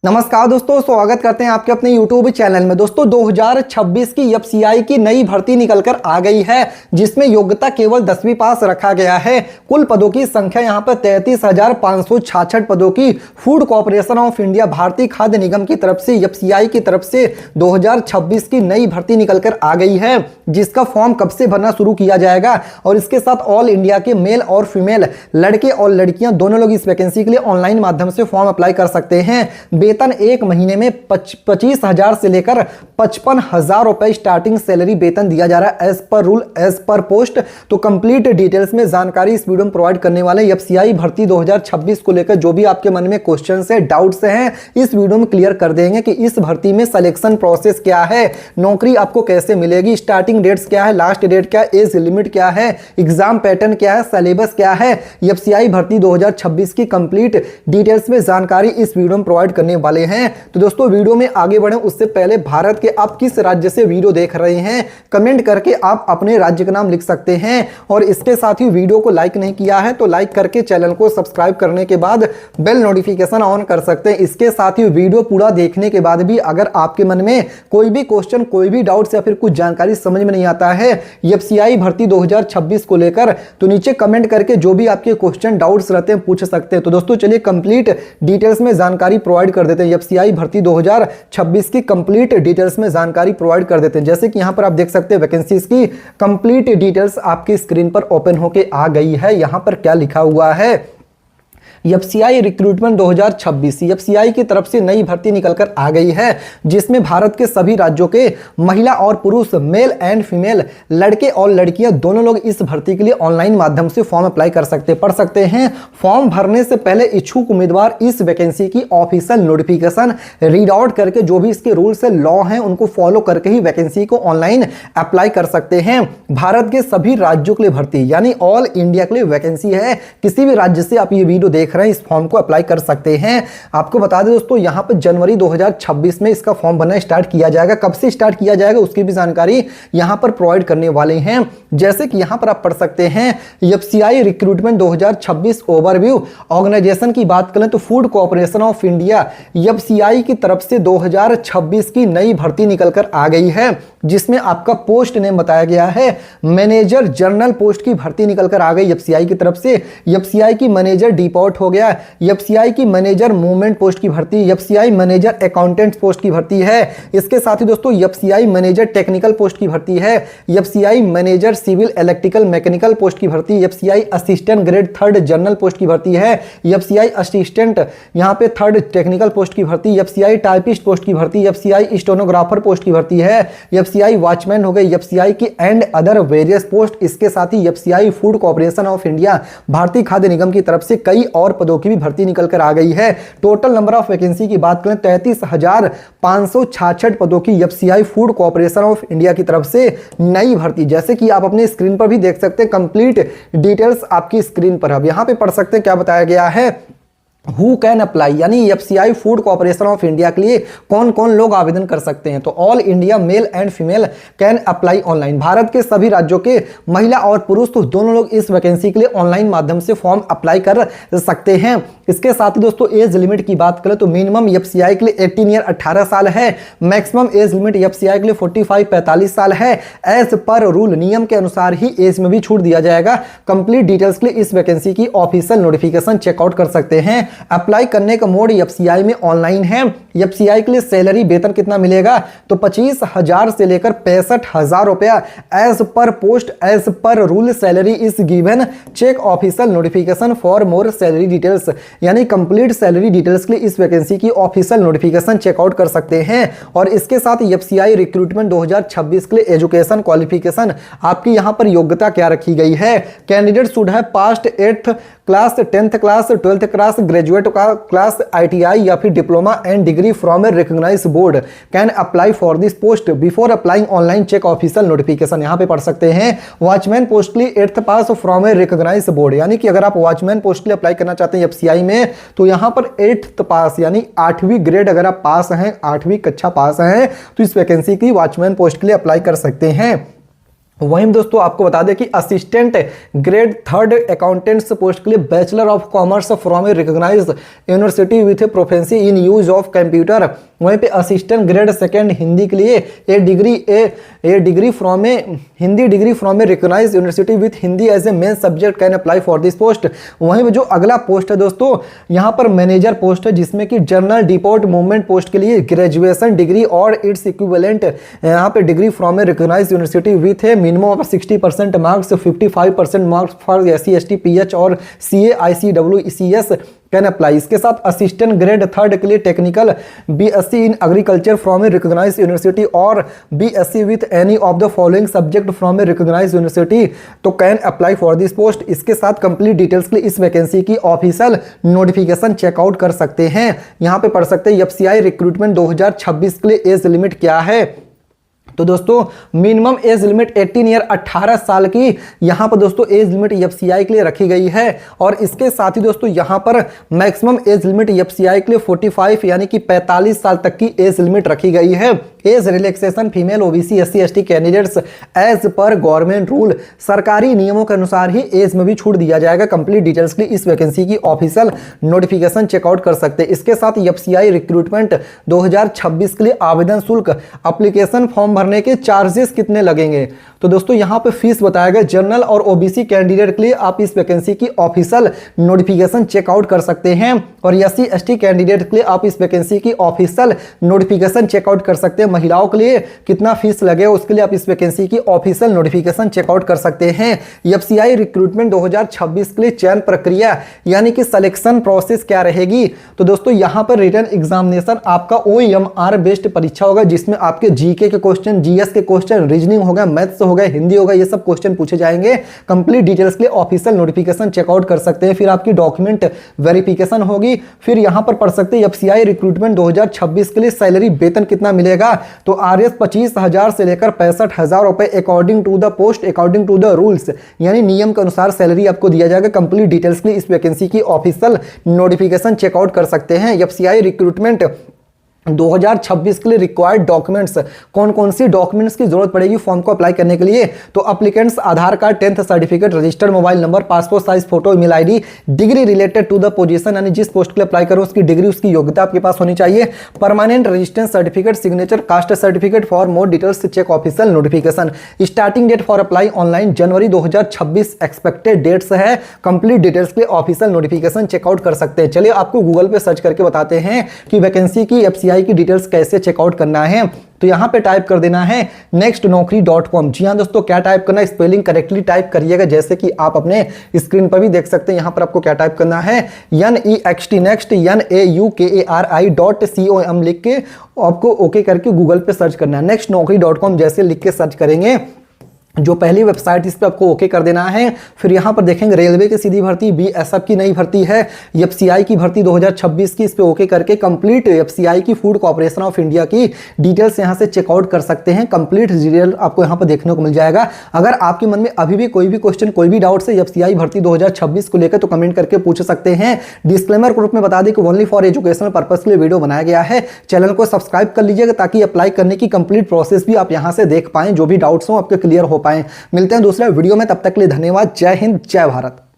नमस्कार दोस्तों, स्वागत करते हैं आपके अपने YouTube चैनल में। दोस्तों 2026 की एफसीआई की नई भर्ती निकलकर आ गई है, जिसमें योग्यता केवल 10वीं पास रखा गया है। कुल पदों की संख्या यहां पर 33,566 पदों की फूड कॉर्पोरेशन ऑफ इंडिया भारतीय खाद्य निगम की तरफ से एफसीआई की तरफ से 2026 की नई भर्ती निकलकर आ गई है, जिसका फॉर्म कब से भरना शुरू किया जाएगा और इसके साथ ऑल इंडिया के मेल और फीमेल लड़के और लड़कियां दोनों लोग इस वैकेंसी के लिए ऑनलाइन माध्यम से फॉर्म अप्लाई कर सकते हैं। वेतन एक महीने में 25,000 से लेकर 55,000 रुपए स्टार्टिंग सैलरी वेतन दिया जा रहा है, as per rule as per post. तो कंप्लीट डिटेल्स में जानकारी इस वीडियो में प्रोवाइड करने वाले हैं। एफसीआई भर्ती 2026 को लेकर जो भी आपके मन में क्वेश्चंस है, डाउट्स हैं, इस वीडियो में क्लियर कर देंगे कि इस भर्ती में सिलेक्शन प्रोसेस क्या है, नौकरी आपको कैसे मिलेगी, स्टार्टिंग डेट्स क्या है, लास्ट डेट क्या है, एज लिमिट क्या है, एग्जाम पैटर्न क्या है, सिलेबस क्या है। एफसीआई भर्ती 2026 की कंप्लीट डिटेल्स में जानकारी इस वीडियो में प्रोवाइड करने वाले हैं। तो दोस्तों वीडियो में आगे बढ़े उससे पहले भारत के आप किस राज्य से वीडियो देख रहे हैं कमेंट करके आप अपने राज्य का नाम लिख सकते हैं। और इसके साथ ही वीडियो को लाइक नहीं किया है तो लाइक करके चैनल को सब्सक्राइब करने के बाद बेल नोटिफिकेशन ऑन कर सकते हैं। इसके साथ ही वीडियो पूरा देखने के बाद भी अगर आपके मन में कोई भी क्वेश्चन, कोई भी डाउट्स या फिर कुछ जानकारी समझ में नहीं आता है एफसीआई भर्ती 2026 को लेकर, तो नीचे कमेंट करके जो भी आपके क्वेश्चन, डाउट्स रहते हैं पूछ सकते हैं। तो दोस्तों चलिए कंप्लीट डिटेल्स में जानकारी प्रोवाइड कर देते हैं। एफसीआई भर्ती 2026 की कंप्लीट डिटेल्स में जानकारी प्रोवाइड कर देते हैं। जैसे कि यहां पर आप देख सकते हैं वैकेंसीज की कंप्लीट डिटेल्स आपकी स्क्रीन पर ओपन होके आ गई है। यहां पर क्या लिखा हुआ है, एफसीआई रिक्रूटमेंट 2026 एफसीआई की तरफ से नई भर्ती निकलकर आ गई है, जिसमें भारत के सभी राज्यों के महिला और पुरुष, मेल एंड फीमेल, लड़के और लड़कियां दोनों लोग इस भर्ती के लिए ऑनलाइन माध्यम से फॉर्म अप्लाई कर सकते पढ़ सकते हैं। फॉर्म भरने से पहले इच्छुक उम्मीदवार इस वैकेंसी की ऑफिशियल नोटिफिकेशन रीड आउट करके जो भी इसके रूल्स है, लॉ हैं, उनको फॉलो करके ही वैकेंसी को ऑनलाइन अप्लाई कर सकते हैं। भारत के सभी राज्यों के लिए भर्ती यानी ऑल इंडिया के लिए वैकेंसी है। किसी भी राज्य से आप ये वीडियो देख रहे हैं इस फॉर्म को अप्लाई कर सकते हैं। आपको बता दें दोस्तों यहां पर जनवरी 2026 में इसका फॉर्म भरना स्टार्ट किया जाएगा। कब से स्टार्ट किया जाएगा उसकी भी जानकारी यहां पर प्रोवाइड करने वाले हैं। जैसे कि यहां पर आप पढ़ सकते हैं एफसीआई रिक्रूटमेंट 2026 ओवरव्यू। ऑर्गेनाइजेशन की बात करें तो food corporation of India FCI की तरफ से 2026 की नई भर्ती निकलकर आ गई है, जिसमें आपका पोस्ट नेम बताया गया है मैनेजर जनरल पोस्ट की भर्ती निकलकर आ गई एफसीआई की तरफ से। एफसीआई की मैनेजर डिपोर्ट हो गया, एफसीआई की मैनेजर मूवमेंट पोस्ट की भर्ती, एफसीआई मैनेजर अकाउंटेंट पोस्ट की भर्ती है। इसके साथ ही दोस्तों एफसीआई मैनेजर टेक्निकल पोस्ट की भर्ती है, FCI manager civil electrical mechanical post की भर्ती, FCI assistant grade 3 general post की भर्ती है, एफसीआई असिस्टेंट यहां पे 3 टेक्निकल पोस्ट की भर्ती, एफसीआई टाइपिस्ट पोस्ट की भर्ती, एफसीआई स्टेनोग्राफर पोस्ट की भर्ती है, एफसीआई वॉचमैन हो गई, एफसीआई की एंड अदर वेरियस पोस्ट। इसके साथ ही FCI food corporation of India भारतीय खाद्य निगम की तरफ से कई और पदों की भी भर्ती निकल कर आ गई है। टोटल नंबर ऑफ वैकेंसी की बात करें 33,566 पदों की FCI food corporation of India की तरफ से नई भर्ती। जैसे कि आप अपने स्क्रीन पर भी देख सकते हैं कंप्लीट डिटेल्स आपकी स्क्रीन पर। अब यहां पे पढ़ सकते हैं क्या बताया गया है, हु कैन अप्लाई यानी FCI food corporation of India के लिए कौन कौन लोग आवेदन कर सकते हैं। तो all India male and female can apply online. Bharat के सभी राज्यों के महिला और पुरुष तो दोनों लोग इस वैकेंसी के लिए ऑनलाइन माध्यम से फॉर्म अप्लाई कर सकते हैं। इसके साथ ही दोस्तों एज लिमिट की बात करें तो मिनिमम एफसीआई के लिए 18 ईयर 18 साल है, मैक्सिमम एज लिमिट एफसीआई के लिए 45 45 साल है। एज पर रूल नियम के अनुसार ही एज में भी छूट दिया जाएगा। कंप्लीट डिटेल्स के लिए इस वैकेंसी की ऑफिशियल नोटिफिकेशन चेकआउट कर सकते हैं। अप्लाई करने का मोड एफसीआई में ऑनलाइन है। एफसीआई के लिए सैलरी वेतन कितना मिलेगा तो 25,000 से लेकर 65,000 रुपया as per post as per rule salary is given. Check official notification for more salary details यानी कंप्लीट सैलरी डिटेल्स के लिए इस वैकेंसी की ऑफिशियल नोटिफिकेशन चेकआउट कर सकते हैं। और इसके साथ एफसीआई रिक्रूटमेंट 2026 के लिए एजुकेशन क्वालिफिकेशन आपकी यहां पर योग्यता क्या रखी गई है। Candidate should have passed 8th class, 10th class, 12th class, graduate class, ITI या फिर diploma and degree from a recognized board can apply for this post before applying online. Check official notification यहां पे पढ़ सकते हैं। Watchman post के लिए 8th pass from a recognized board यानी कि अगर आप वॉचमैन पोस्ट के लिए अप्लाई करना चाहते हैं एफसीआई में तो यहां पर 8th पास यानी 8वीं ग्रेड अगर आप पास हैं, 8वीं कक्षा पास हैं तो इस वैकेंसी की वॉचमैन पोस्ट के लिए अप्लाई कर सकते हैं। वहीं दोस्तों आपको बता दें कि assistant grade 3rd accountants post के लिए bachelor of commerce from a recognised university with a proficiency in use of computer. वहीं पे असिस्टेंट ग्रेड 2nd हिंदी के लिए a degree from a Hindi degree from a recognised university with Hindi as a main subject can apply for this post. वहीं पे जो अगला post है दोस्तों यहाँ पर मैनेजर पोस्ट है, जिसमें कि जनरल डिपोर्ट मूवमेंट पोस्ट के लिए ग्रेजुएशन डिग्री और इट्स इक्विवेलेंट यहाँ पे degree from a recognised university with a minimum of 60% marks, 55% marks for SC ST PH और CA ICW ECS can apply. इसके साथ असिस्टेंट ग्रेड 3rd के लिए technical BSc in agriculture from a recognised university और BSc with any of the following subject from a recognised university तो can apply for this post. इसके साथ complete details के लिए इस वैकेंसी की ऑफिशियल नोटिफिकेशन चेकआउट कर सकते हैं। यहाँ पे पढ़ सकते हैं FCI रिक्रूटमेंट 2026 के लिए एज लिमिट क्या है। तो दोस्तों मिनिमम एज लिमिट 18 ईयर 18 साल की यहाँ पर दोस्तों एज लिमिट FCI के लिए रखी गई है। और इसके साथ ही दोस्तों यहाँ पर मैक्सिमम एज लिमिट FCI के लिए 45 यानी कि 45 साल तक की एज लिमिट रखी गई है। Age relaxation female OBC SC ST candidates as per government rule, सरकारी नियमों के अनुसार ही एज में भी छूट दिया जाएगा। कंप्लीट डिटेल्स के लिए इस वैकेंसी की ऑफिशियल नोटिफिकेशन चेकआउट कर सकते हैं। इसके साथ FCI रिक्रूटमेंट 2026 के लिए आवेदन शुल्क, एप्लीकेशन फॉर्म भरने के चार्जेस कितने लगेंगे। तो दोस्तों यहाँ पे फीस बताया गया। जनरल और OBC कैंडिडेट के लिए आप इस वैकेंसी की ऑफिशियल नोटिफिकेशन चेकआउट कर सकते हैं और SC ST कैंडिडेट के लिए आप इस वैकेंसी की ऑफिशियल नोटिफिकेशन चेकआउट कर सकते हैं। महिलाओं के लिए कितना फीस लगेगा उसके लिए आप इस वैकेंसी की ऑफिशियल नोटिफिकेशन चेकआउट कर सकते हैं। FCI रिक्रूटमेंट 2026 के लिए चयन प्रक्रिया यानी कि सिलेक्शन प्रोसेस क्या रहेगी। तो दोस्तों यहाँ पर रिटन एग्जामिनेशन आपका OMR बेस्ड परीक्षा होगा, जिसमें आपके GK के क्वेश्चन, GS के क्वेश्चन, रीजनिंग होगा, मैथ्स हो गया, हिंदी होगा, ये सब क्वेश्चन पूछे जाएंगे। कंप्लीट डिटेल्स के लिए ऑफिशियल नोटिफिकेशन चेकआउट कर सकते हैं। फिर आपकी डॉक्यूमेंट वेरिफिकेशन होगी। फिर यहां पर पढ़ सकते हैं FCI रिक्रूटमेंट 2026 के लिए सैलरी वेतन कितना मिलेगा। तो RS 25,000 से लेकर 65,000 रुपए according to the post, according to the rules, यानी नियम के अनुसार सैलरी आपको दिया जाएगा। कंप्लीट डिटेल्स के लिए इस वैकेंसी की ऑफिशियल नोटिफिकेशन चेकआउट कर सकते हैं। FCI रिक्रूटमेंट 2026 के लिए रिक्वायर्ड डॉक्यूमेंट्स, कौन कौन सी डॉक्यूमेंट्स की जरूरत पड़ेगी फॉर्म को अप्लाई करने के लिए। तो applicants Aadhaar card, 10th certificate, registered mobile number, passport size photo, email ID, degree related to the position, यानी जिस पोस्ट के लिए अप्लाई करो उसकी डिग्री, उसकी योग्यता आपके पास होनी चाहिए। Permanent residence certificate, signature, caste certificate. For more details check official notification. Starting date for apply online January 2026 expected dates है। कंप्लीट डिटेल्स के लिए ऑफिशियल नोटिफिकेशन चेकआउट कर सकते हैं। चलिए आपको गूगल पे सर्च करके बताते हैं कि वैकेंसी की FCI की डिटेल्स कैसे चेकआउट करना है। तो यहां पे टाइप कर देना है nextnaukri.com। जी हां दोस्तों, क्या टाइप करना है, स्पेलिंग करेक्टली टाइप करिएगा, जैसे कि आप अपने स्क्रीन पर भी देख सकते हैं। यहां पर आपको क्या टाइप करना है, NEXT नेक्स्ट NAUKARI.com लिख के आपको ओके करके गूगल पे सर्च करना है। nextnaukri.com जैसे लिख के सर्च करेंगे, जो पहली वेबसाइट इस पे आपको ओके कर देना है। फिर यहाँ पर देखेंगे रेलवे की सीधी भर्ती, BSF की नई भर्ती है, FCI की भर्ती 2026 की, इस पे ओके करके कंप्लीट FCI की फूड कॉर्पोरेशन ऑफ इंडिया की डिटेल्स यहाँ से चेकआउट कर सकते हैं। कंप्लीट डिटेल आपको यहाँ पर देखने को मिल जाएगा। अगर आपके मन में अभी भी कोई भी क्वेश्चन, कोई भी डाउट है FCI भर्ती 2026 को लेकर, तो कमेंट करके पूछ सकते हैं। डिस्क्लेमर ग्रुप में बता दें कि ओनली फॉर एजुकेशनल पर्पस के लिए वीडियो बनाया गया है। चैनल को सब्सक्राइब कर लीजिएगा ताकि अप्लाई करने की कंप्लीट प्रोसेस भी आप यहाँ से देख पाएं, जो भी डाउट्स हो आपके क्लियर हो पाए। मिलते हैं दूसरे वीडियो में, तब तक के लिए धन्यवाद। जय हिंद, जय भारत।